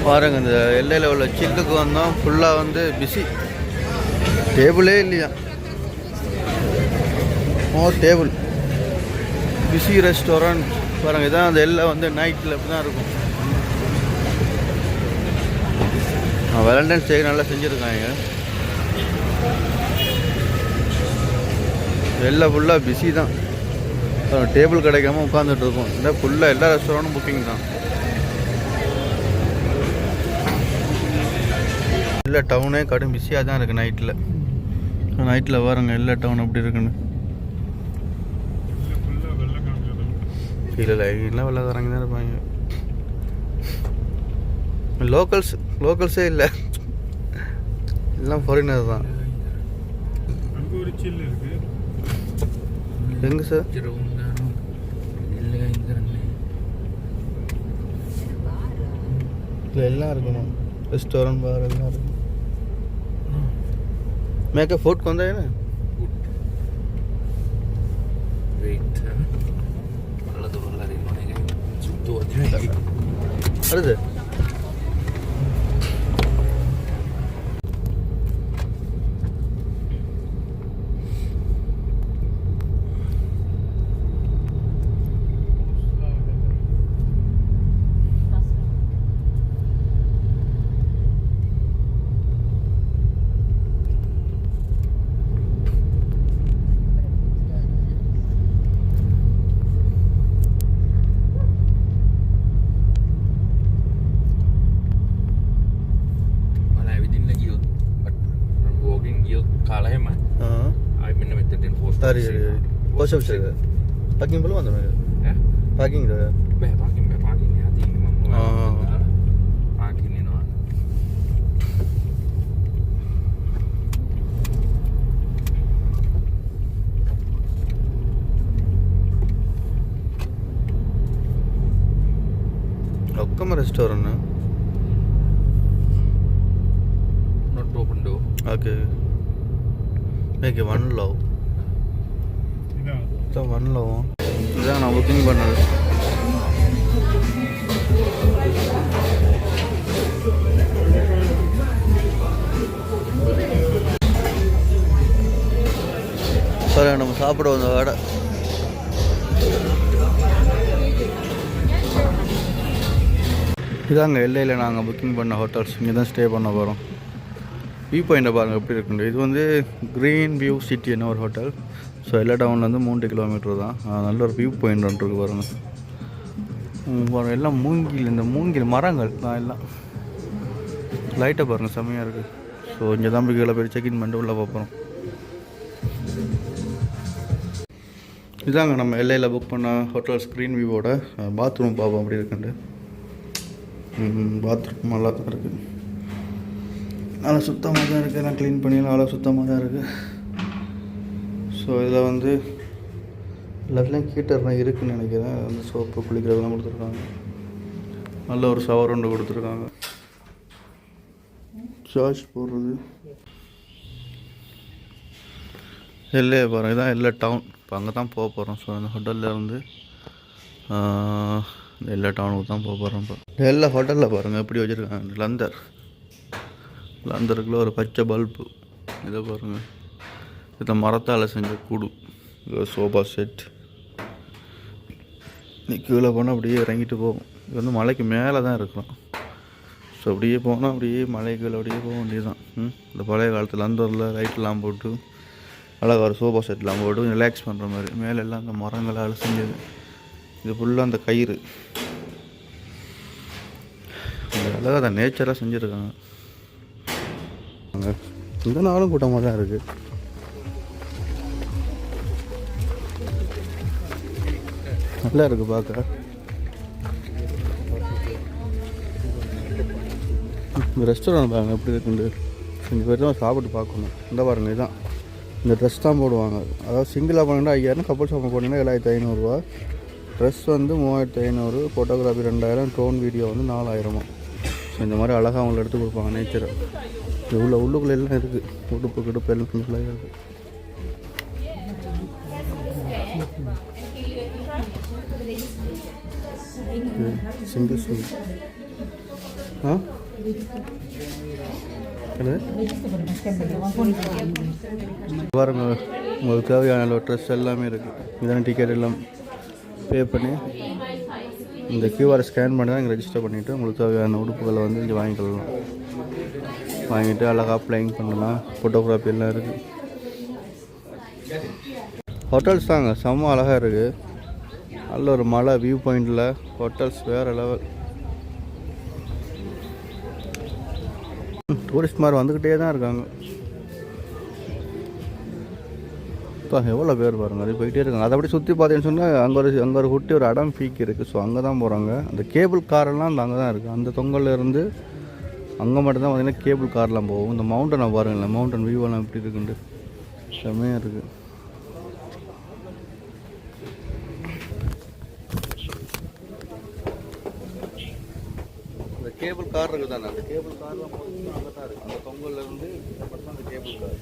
பாருங்க இந்த எல்லையில் உள்ள சில்லுக்கு வந்தோம். ஃபுல்லாக வந்து பிஸி, டேபிளே இல்லையா. டேபிள் பிஸி ரெஸ்டாரண்ட் பாருங்கள். இதான் அந்த எல்லாம் வந்து நைட்டில் இப்படி தான் இருக்கும். வேலண்டைன்ஸ் டே நல்லா செஞ்சுருக்காங்க. எல்லாம் ஃபுல்லாக பிஸி தான். டேபிள் கிடைக்காம உட்காந்துட்டு இருக்கோம். இல்லை ஃபுல்லாக எல்லா ரெஸ்டாரண்ட்டும் புக்கிங் தான். எல்லா டவுனே கடும் பிஸியாக தான் இருக்குது நைட்டில். நைட்டில் பாருங்க எல்லா டவுன் எப்படி இருக்குன்னு. இல்லை எல்லாம் வெள்ளக்காரங்க தான் இருப்பாங்க. லோக்கல்ஸே இல்லை, எல்லாம் ஃபாரினர் தான். எங்க சார் இல்லை எல்லாம் இருக்கணும். रेस्टोरेंट बार ಎಲ್ಲ ಇದೆ. ಮೇಕೆ ಫುಡ್ ಕೊಂದ ಏನ ವೇಟ್ ಅಲ್ಲದು ಅಲ್ಲರಿ ಮನೆಗೆ ಸುತ್ತು ಅದೇ ಅದೇ Tari kau siapa sih? Parking belum ada mereka? Parking dah. Parking ya di mana? Parking ni no. Okkama restaurant na? Not open door. Okay. Make one low. வரலாம். இதான் நான் புக்கிங் பண்ணது. சரி நம்ம சாப்பிட வந்த கடை. இதாங்க எல்லையில் நாங்கள் புக்கிங் பண்ண ஹோட்டல்ஸ். இங்கே தான் ஸ்டே பண்ண போகிறோம். வியூ பாயிண்ட்டை பாருங்கள் எப்படி இருக்குண்டு. இது வந்து க்ரீன் வியூ சிட்டின்னு ஒரு ஹோட்டல். ஸோ எல்லா டவுன்லேருந்து 3 கிலோமீட்டர் தான். நல்ல ஒரு வியூ பாயிண்ட் ஒன்று இருக்குது பாருங்கள். எல்லாம் மூங்கில் மரங்கள் தான் எல்லாம். லைட்டை பாருங்கள் செம்மையாக இருக்குது. ஸோ இங்கே தான் போய் கீழே போய் செக்இன் பண்ணிட்டு உள்ளே பார்ப்போம். இதாங்க நம்ம எல்லையில் புக் பண்ண ஹோட்டல் ஸ்க்ரீன் வியூவோட பாத்ரூம் பார்ப்போம் அப்படி இருக்குண்டு. பாத்ரூம் நல்லா தான் இருக்குது. நல்லா சுத்தமாக தான் இருக்குது. எல்லாம் க்ளீன் பண்ணி நல்லா சுத்தமாக தான் இருக்குது. ஸோ இதில் வந்து எல்லாத்துலேயும் ஹீட்டர்லாம் இருக்குதுன்னு நினைக்கிறேன். வந்து சோப்பு குளிக்கிறதெல்லாம் கொடுத்துருக்காங்க. நல்ல ஒரு ஷவர் ஒன்று கொடுத்துருக்காங்க. சார்ஜ் போடுறது எல்லையே பாருங்கள். இதான் எல்லா டவுன். இப்போ அங்கே தான் போக போகிறோம். ஸோ அந்த ஹோட்டல்லேருந்து எல்லா டவுனுக்கு தான் போக போகிறோம். இப்போ எல்லா ஹோட்டலில் பாருங்கள் எப்படி வச்சுருக்காங்க. லந்தருக்குள்ள ஒரு பச்சை பல்பு. இதை பாருங்கள். இந்த மரத்தால் செஞ்ச கூடு. Sofa set. கீழே போனால் அப்படியே இறங்கிட்டு போகும். இது வந்து மலைக்கு மேலே தான் இருக்கிறோம். ஸோ அப்படியே போனால் அப்படியே மலைக்குள்ள அப்படியே போக வேண்டியதுதான். இந்த பழைய காலத்தில் லந்தூரில் லைட்லாம் போட்டு அழகாக ஒரு சோஃபா செட்லாம் போட்டு ரிலாக்ஸ் பண்ணுற மாதிரி. மேலெல்லாம் அந்த மரங்களால் செஞ்சது. இது ஃபுல்லாக அந்த கயிறு. அழகாக அந்த நேச்சராக செஞ்சுருக்காங்க. இந்த நாளும் கூட்டமாக தான் இருக்குது. நல்லா இருக்குது பார்க்க. இந்த ரெஸ்டாரண்ட் பாருங்க எப்படி இருக்குண்டு. 5 பேர் தான் சாப்பிட்டு பார்க்கணும். இந்த பாருங்க இதுதான் இந்த ட்ரெஸ் தான் போடுவாங்க. அதாவது சிங்கிளாக போனீங்கன்னா 5000, கப்பல் ஷாப்பில் போனீங்கன்னா 7500 ட்ரெஸ் வந்து 3500, ஃபோட்டோகிராஃபி 2000, ட்ரோன் வீடியோ வந்து 4000. ஸோ இந்த மாதிரி அழகாக அவங்களை எடுத்து கொடுப்பாங்க நேச்சரை. உள்ளுக்குள்ளே எல்லாம் இருக்குது. உடுப்பு கிடுப்பு எல்லாம் சிம்பிளாக இருக்குது. சிங்கிள் ஆ பாருங்க, உங்களுக்கு தேவையான ட்ரெஸ் எல்லாமே இருக்குது. இதான டிக்கெட் எல்லாம் பே பண்ணி இந்த கியூஆரை ஸ்கேன் பண்ணி தான் இங்கே ரெஜிஸ்டர் பண்ணிவிட்டு உங்களுக்கு தேவையான உடுப்புகளை வந்து இங்கே வாங்கிக்கலாம். வாங்கிட்டு அழகாக அப்ளைங் பண்ணலாம். ஃபோட்டோகிராஃபி எல்லாம் இருக்குது. ஹோட்டல்ஸ் தாங்க செம்ம அழகாக இருக்குது. நல்ல ஒரு மலை வியூ பாயிண்டில் ஹோட்டல்ஸ் வேறு லெவல். டூரிஸ்ட் மாதிரி வந்துக்கிட்டே தான் இருக்காங்க. இப்போ எவ்வளோ பேர் பாருங்கள், அது போயிட்டே இருக்காங்க. அதை அப்படி சுற்றி பார்த்தீங்கன்னு சொன்னால் அங்கே ஒரு குட்டி ஒரு அடம் பீக் இருக்குது. ஸோ அங்கே தான் போகிறாங்க. அந்த கேபிள் காரெல்லாம் அந்த அங்கே தான் இருக்குது. அந்த தொங்கல்லேருந்து அங்கே மட்டும்தான் பார்த்திங்கன்னா கேபிள் கார்லாம் போகும். இந்த மவுண்டனை பாருங்களேன், மவுண்டன் வியூவெல்லாம் எப்படி இருக்குன்ட்டு செம்மையாக இருக்குது. இந்த கேபிள் கார் இருக்குது தானே, அந்த கேபிள் கார்லாம் அங்கே தான் இருக்குது. அந்த தொங்கல்லேருந்து மட்டும் அந்த கேபிள் கார்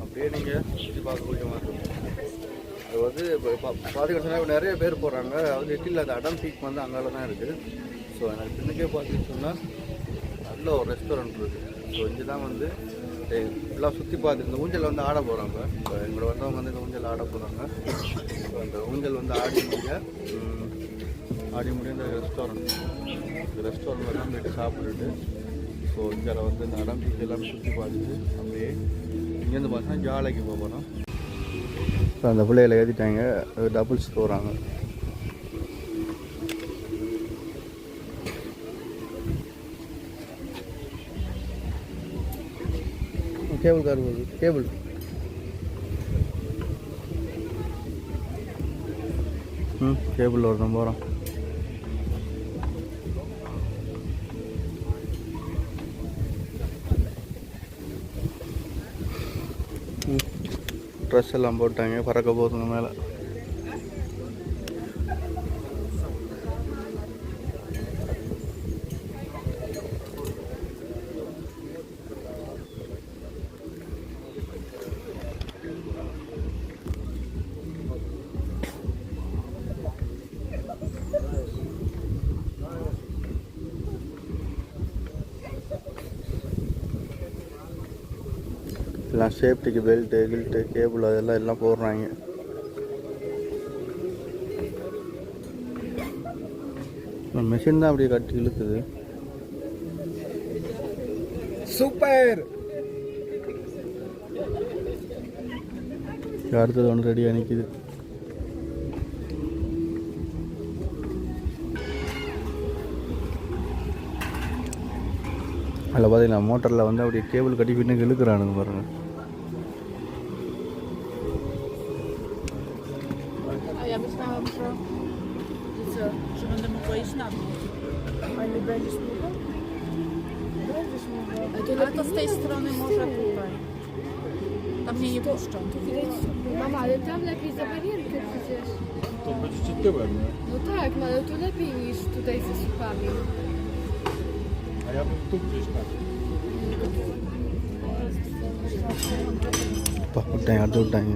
அப்படியே நீங்கள் சுற்றி பார்க்கக்கூடிய மாதிரி இருக்கும். அது வந்து இப்போ பார்த்தீங்கன்னா இப்போ நிறைய பேர் போகிறாங்க. அது எட்டில் அந்த அடம் பீக் வந்து அங்கே தான் இருக்குது. ஸோ எனக்கு பின்னுக்கே பார்த்தீங்கன்னு சொன்னால் நல்ல ஒரு ரெஸ்டாரண்ட் இருக்குது. ஸோ இங்கே தான் வந்து எல்லாம் சுற்றி பார்த்து இந்த ஊஞ்சல் வந்து ஆட போகிறாங்க. இப்போ எங்களோட வந்தவங்க வந்து இந்த ஊஞ்சல் ஆட போகிறாங்க. ஸோ அந்த ஊஞ்சல் வந்து ஆடி முடிய இந்த ரெஸ்டாரண்ட் தான் போய்ட்டு சாப்பிட்டுட்டு ஸோ இங்கே வந்து இந்த அடம் பீக் எல்லாம் சுற்றி பார்த்துட்டு அப்படியே இங்கேருந்து பார்த்தீங்கன்னா ஜாலைக்கு போகிறோம். ஸோ அந்த பிள்ளைகளை ஏற்றிட்டாங்க, டபுள்ஸ் போகிறாங்க. கேபிள் கார் போகுது, கேபிள் கேபிள் ஒருத்தன் போகிறான். ட்ரெஸ் எல்லாம் போட்டாங்க, பறக்க போகுதுங்க மேலே. எல்லாம் சேஃப்டிக்கு பெல்ட்டு கேபிள் அதெல்லாம் எல்லாம் போடுறாங்க. மெஷின் தான் அப்படியே கட்டி இழுக்குது. சூப்பர். அடுத்தது ஒன்று ரெடியாக நிற்கிது. அதில் பார்த்தீங்கன்னா மோட்டரில் வந்து அப்படியே கேபிள் கட்டி பின்னுக்கு இழுக்கிறானுங்க பாருங்கள். Ja myślałam, że co, że będę mogła iść na dół. A nie będziesz mogła? Będziesz mogła. Ale to z tej strony może tutaj. Tam mnie nie puszczą. Tu widać. Mama, ale tam lepiej za barierkę przecież. To będziecie tyłem, nie? No tak, no ale to lepiej niż tutaj ze słupami. A ja bym tu gdzieś tak. விட்டாங்க, அடுத்து விட்டாங்க.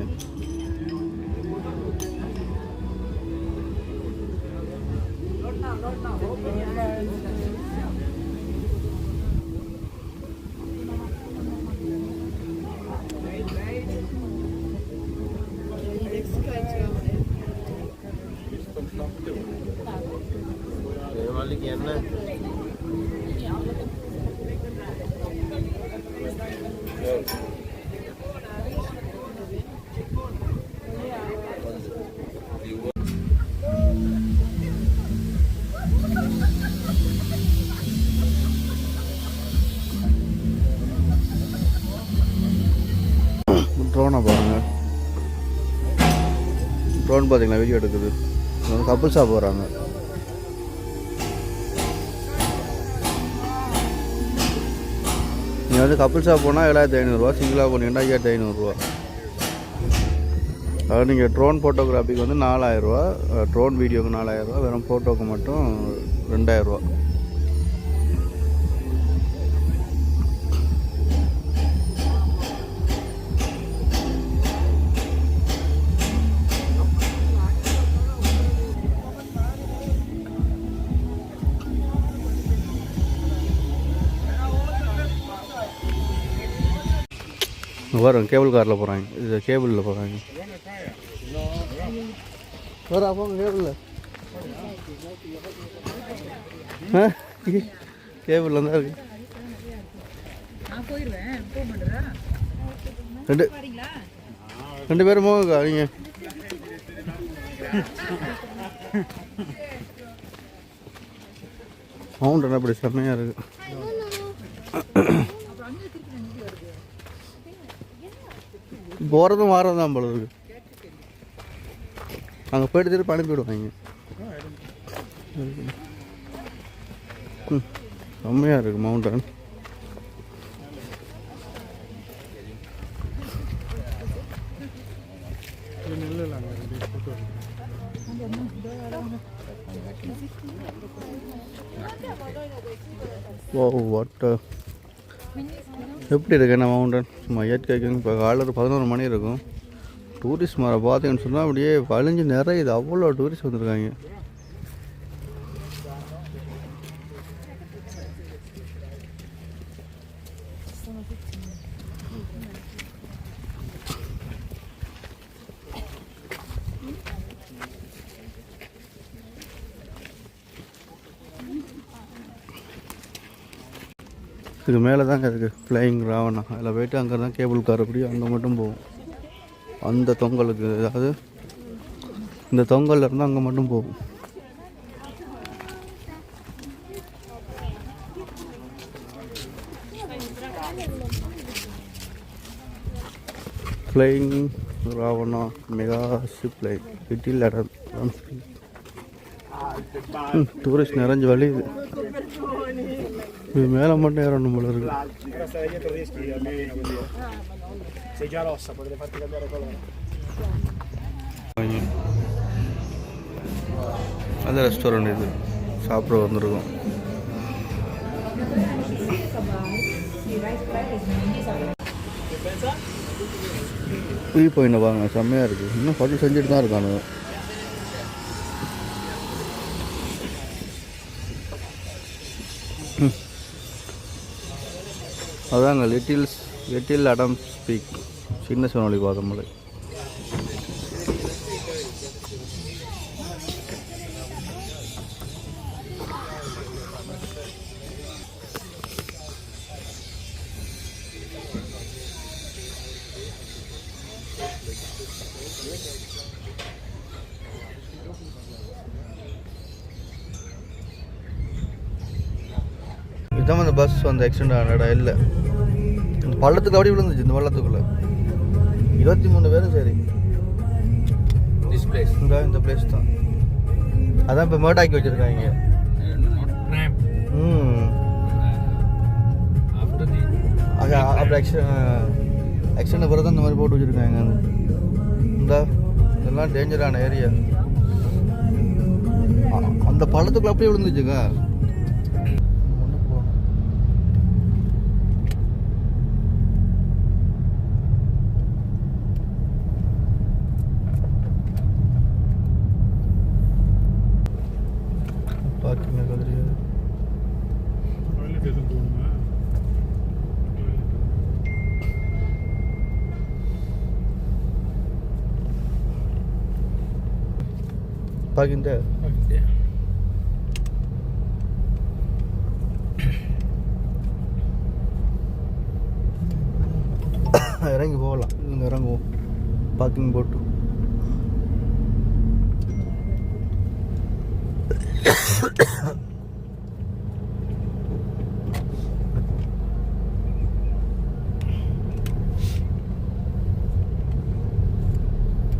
Waliki என்ன ட்ரோனை பாருங்கள். Drone பார்த்தீங்களா video எடுக்குது. கப்புள்ஸாக போகிறாங்க. நீங்கள் வந்து கப்புள்ஸாக போனால் 7500 சிங்கிளாக போனீங்கன்னா 5500. அதாவது நீங்கள் ட்ரோன் ஃபோட்டோகிராஃபிக்கு வந்து 4000, ட்ரோன் வீடியோக்கு 4000, வெறும் ஃபோட்டோவுக்கு மட்டும் 2000. வரும் கேபிள் காரில் போகிறாங்க, இது கேபிளில் போகிறாங்க. வரா போங்க கேபிளில். கேபிளில் தான் இருக்கு. ரெண்டு பேரும் போங்க நீங்கள். மவுண்டன் அப்படி செம்மையாக இருக்குது. போகிறதும் வாரம் தான் போல இருக்கு. அங்கே போய்ட்டு திருப்பி அனுப்பிவிடுவாங்க. செம்மையாக இருக்குது மவுண்டன். ஓ வாட் எப்படி இருக்கு என்ன மவுண்டன்? சும்மா இயற்கைக்கு இப்போ காலையில் 11 மணி இருக்கும். டூரிஸ்ட் மரம் பார்த்தீங்கன்னு சொன்னால் அப்படியே வளைஞ்சு நிறையுது. அவ்வளோ டூரிஸ்ட் வந்திருக்காங்க. இது மேலே தாங்க இருக்குது ஃப்ளையிங் ராவணா. அதில் போய்ட்டு அங்கே தான் கேபிள் கார் அப்படி அங்கே மட்டும் போகும். அந்த தொங்கலுக்கு, அதாவது இந்த தொங்கல்ல இருந்து அங்கே மட்டும் போகும். Flying Ravana mega zip line little Adam. Tourist நிறைஞ்சு வழியுது. இது மேலே மட்டும் ஏறணும் போல இருக்கு. அந்த ரெஸ்டாரண்ட் இது சாப்பிட வந்திருக்கோம். வியூ பாயிண்ட் பாருங்க, செம்மையாக இருக்குது. இன்னும் ஹோட்டல் செஞ்சுட்டு தான் இருக்கானுங்க. அதாங்க லிட்டில் அடம் ஸ்பீக், சின்ன சொன்னொழி பாதமலை. இதான் அந்த பஸ் வந்து ஆக்சிடென்ட் ஆன இடம் இல்லை. இந்த பள்ளத்துக்கு அப்படி விழுந்துச்சு. இந்த பள்ளத்துக்குள்ள 23 பேரும். சரி, இந்த பிளேஸ் தான். அதான் இப்போ மேட்டாக்கி வச்சுருக்காங்க. அப்படி ஆக்சிடென்ட் பிறகு தான் இந்த மாதிரி போட்டு வச்சுருக்காங்க. இந்த இதெல்லாம் டேஞ்சரான ஏரியா. அந்த பள்ளத்துக்குள்ள அப்படியே விழுந்துச்சுங்க. Parking there. இறங்கி போகலாம். இவங்க இறங்குவோம். பார்க்கிங் போட்டு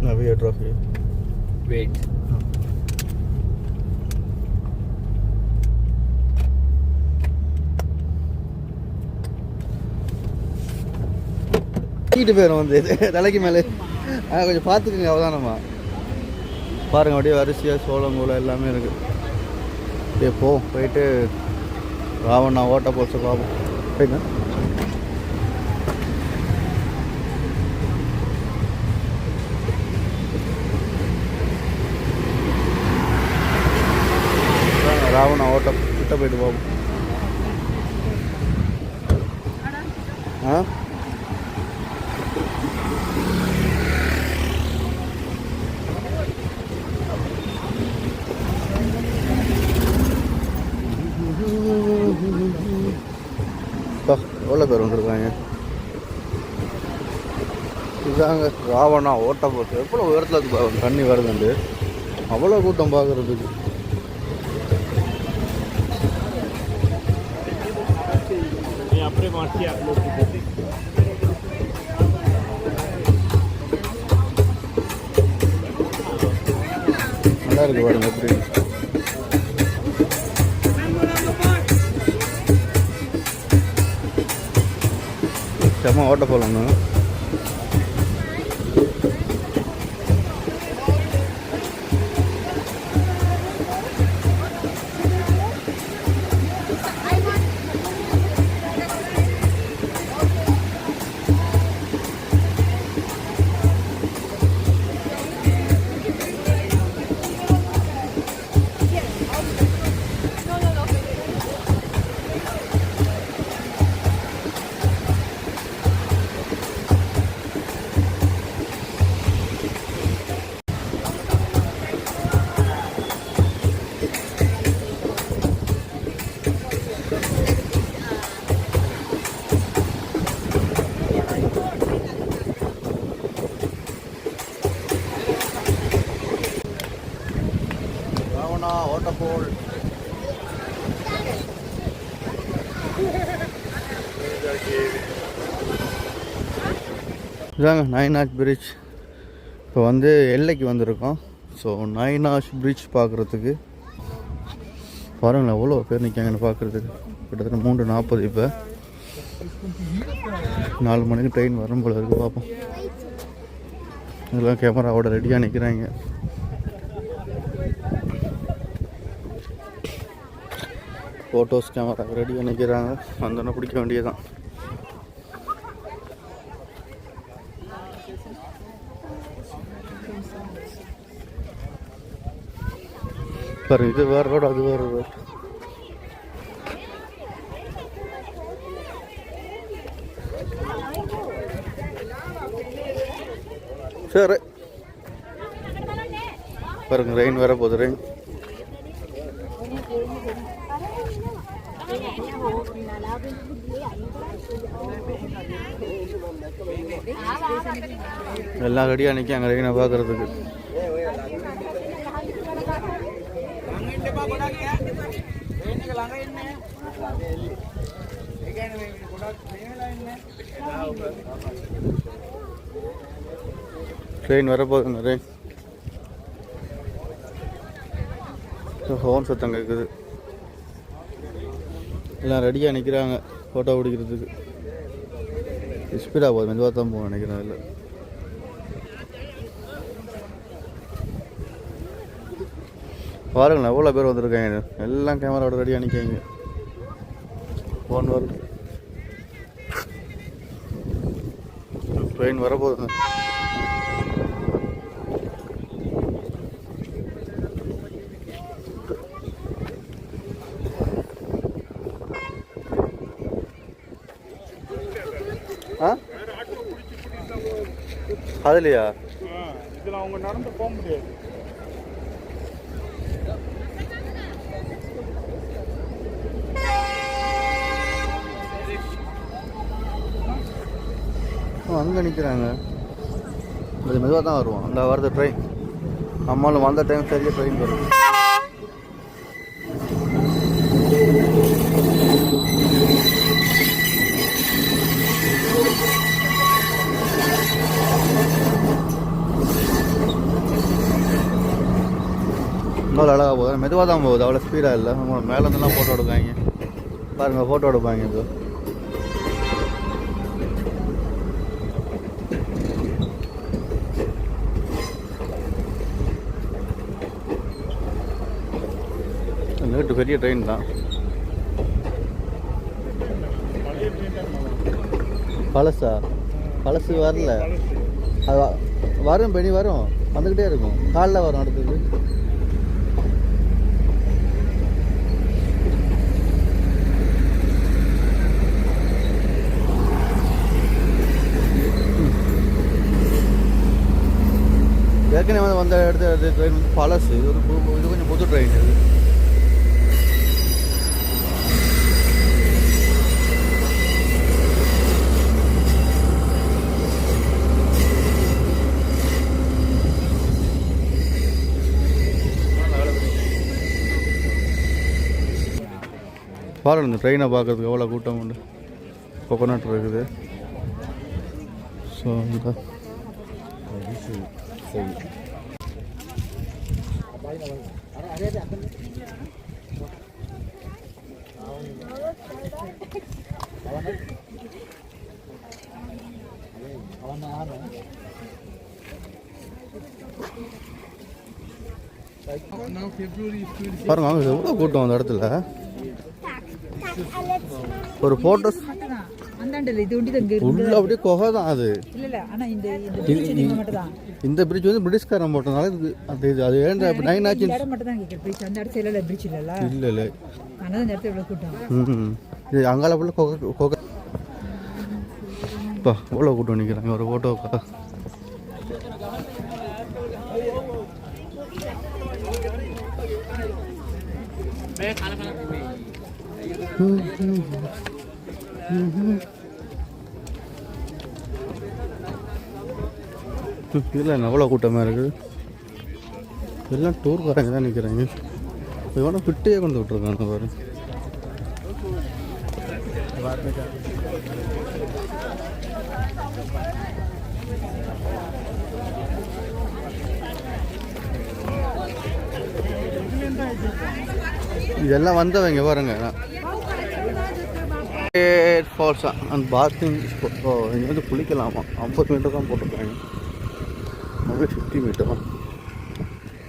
Navia trophy. Wait. தூக்கிட்டு போயிடும் வந்து தலைக்கு மேலே. கொஞ்சம் பார்த்துக்குங்க அவதானமா. பாருங்கள் அப்படியே வரிசையாக சோளம் கூலம் எல்லாமே இருக்குது. அப்படியே போயிட்டு ராவணா ஓட்ட போல்ஸை பார்ப்போம். போய்ங்க. ராவணா ஓட்டம் கிட்ட போயிட்டு பார்ப்போம். எவ்வளோ பேர் வந்துருக்காங்க. இதாங்க ராவணா ஓட்ட போட்டு எவ்வளோ உயரத்தில் தண்ணி வருதுண்டு. அவ்வளோ கூட்டம் பார்க்குறதுக்கு. அப்படியே மாற்றி நல்லா இருக்கு பாருங்க எப்படி. செம்ம ஓட்ட போகலாங்க. வாட்டர்ஃபால் இதாங்க நைனாஷ் பிரிட்ஜ். இப்போ வந்து எல்லைக்கு வந்திருக்கோம். ஸோ நைனாஷ் பிரிட்ஜ் பார்க்குறதுக்கு பாருங்களேன் எவ்வளோ பேர் நிற்காங்கன்னு பார்க்குறதுக்கு. கிட்டத்தட்ட 3:40 இப்போ 4 மணிக்கு ட்ரெயின் வரும் போல இருக்குது. பார்ப்போம். இதெல்லாம் கேமராவோட ரெடியாக நிற்கிறாங்க. ஃபோட்டோஸ் கேமரா ரெடியாக நிற்கிறாங்க. வந்தோன்னே பிடிக்க வேண்டியதுதான். பாருங்க இது வேறு ரோடு, அது வேறு ரோடு. சரி பாருங்க ரெயின் வர போகுது. ரெயின் எல்லாம் ரெடியாக நிற்காங்க ரெயினை பார்க்குறதுக்கு. ட்ரெயின் வரப்போகுதுங்க. ரெயின் ஹோன் சத்தம் கேட்குது. எல்லாம் ரெடியாக நிற்கிறாங்க ஃபோட்டோ பிடிக்கிறதுக்கு. ஸ்பீடாக போகுது, மெதுவாக தான் போகணும் நினைக்கிறேன். இல்லை பாருங்களேன் எவ்வளோ பேர் வந்திருக்காங்க. எல்லாம் கேமராவோட ரெடியாக நிற்காங்க. ஃபோன் வருது. ட்ரெயின் வரப்போகுதுங்க. அதுலையா இதில் அவங்க நடந்து போக முடியாது. அங்கே நிற்கிறாங்க. அது மெதுவாக தான் வருவோம். அங்கே வரது ட்ரெயின். நம்மளும் வந்த டைம் சரியாக ட்ரெயின் வரும். இன்னொரு அழகாக போகுது. மெதுவாக தான் போகுது, அவ்வளோ ஸ்பீடாக இல்லை. நம்ம மேலேருந்துலாம் ஃபோட்டோ எடுப்பாங்க. பாருங்கள் ஃபோட்டோ எடுப்பாங்க. இப்போ நேற்று பெரிய ட்ரெயின் தான். பழசா? பழசு வரல. அது வரும், பெணி வரும், வந்துக்கிட்டே இருக்கும். காலைல வரும் அடுத்தது. ஏற்கனவே வந்த இடத்துல ட்ரெயின் வந்து பழசு. இது கொஞ்சம் புது ட்ரெயின். இது பாருங்கள் இந்த ட்ரெயினை பார்க்கறதுக்கு எவ்வளோ கூட்டம் உண்டு. கோகோனட் இருக்குது. ஸோ இந்த பாருங்க அங்கே எவ்வளோ கூட்டம் அந்த இடத்துல. ஒரு ஃபோட்டோஸ் உள்ள அப்படியே குகை தான் அது. இந்த பிரிட்ஜ் வந்து பிரிட்டிஷ்காரன் போட்டதுனால இது அது இது அது ஏன் நைன் ஆச்சு இல்லை இல்லை இது அங்கால ஃபுல்லாக குகை குகை. இப்போ எவ்வளோ கூட்டம் நிற்கிறாங்க ஒரு ஃபோட்டோக்கா. இதில் எவ்வளோ கூட்டமாக இருக்குது. எல்லாம் டூர்காரங்க தான் நிற்கிறாங்க. இவனை பிட்டையே கொண்டு விட்ருக்காங்க பாரு. இதெல்லாம் வந்தவங்க பாருங்க. ஃபால்ஸா அண்ட் பாத்திங் இங்கே வந்து குளிக்கலாமா. 50 மீட்டர் தான் போட்டிருக்காங்க. அப்படியே 50 மீட்டர் தான்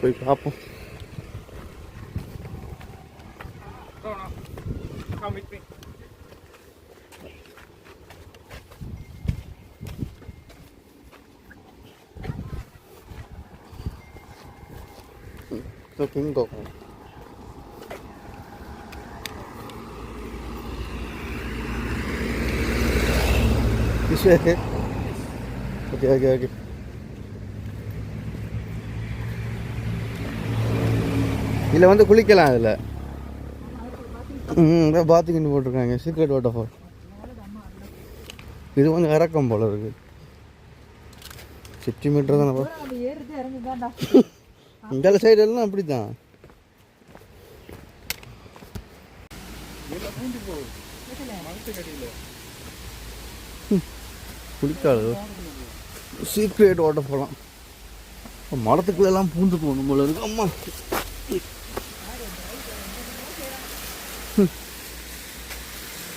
போய் பார்ப்போம். கிங் கோகோ ஓகே ஓகே ஓகே. இதில் வந்து குளிக்கலாம். அதில் பாத்துக்கின்னு போட்டிருக்காங்க. Secret waterfall. இது வந்து இறக்கம் போல இருக்கு. 50 மீட்டர் தானே. இந்த சைடு எல்லாம் அப்படி தான். குளிக்காது. சீக்ரெட் வாட்டர் போகலாம். மரத்துக்குள்ளெல்லாம் பூந்து போகணும் போல இருக்கு. அம்மா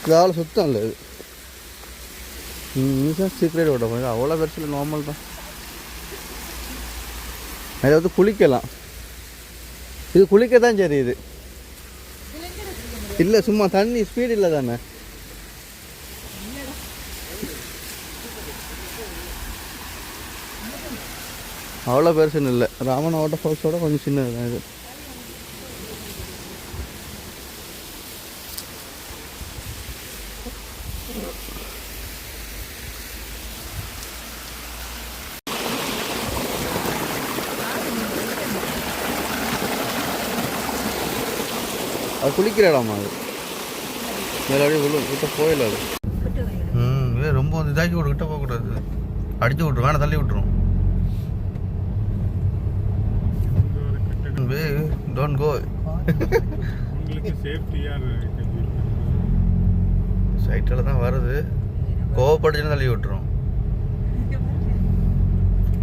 இதால் சுத்தம் இல்லை இது. சீக்ரெட் வாட்டர் போகலாம். அவ்வளோ பெருசில் நார்மல் தான். அதாவது குளிக்கலாம். இது குளிக்க தான் சரி. இது இல்லை சும்மா தண்ணி ஸ்பீடு இல்லை தானே. அவ்வளோ பெருசுன்னு இல்லை. ராமன் வாட்டர் ஃபால்ஸோட கொஞ்சம் சின்னது தான் இது. அது குளிக்கிற இடமா அது. மேலே அப்படியே கிட்ட போயிடல அது. இதே ரொம்ப வந்து இதாக்கி விட்டு கிட்ட போகக்கூடாது. அடிச்சு விட்ரும். வேணா தள்ளி விட்டுரும். Don't go. சைட்டில் தான் வருது. கோவப்பட்டுச்சுன்னு தள்ளி விட்டுரும்.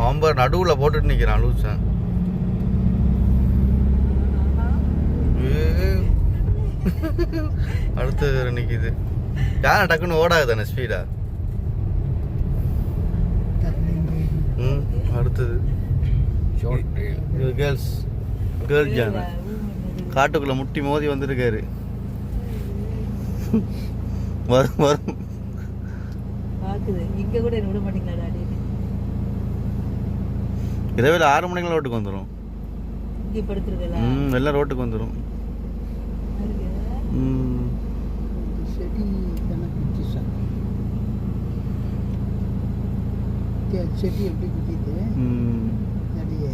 அவன் நடுவில் போட்டுட்டு நிற்கிறான் லூசன். அடுத்தது நிற்கிது. யானை டக்குன்னு ஓடாது தானே ஸ்பீடா. அடுத்தது கேர்ள்ஸ் யானை காட்டுக்குள்ள முட்டி மோதி வந்திருக்காரு. வரும் வரும். இரவில் 6 மணிக்கு ரோட்டுக்கு வந்துடும். எல்லாம் ரோட்டுக்கு வந்துடும். செடி எப்படி குத்திட்டு அடியே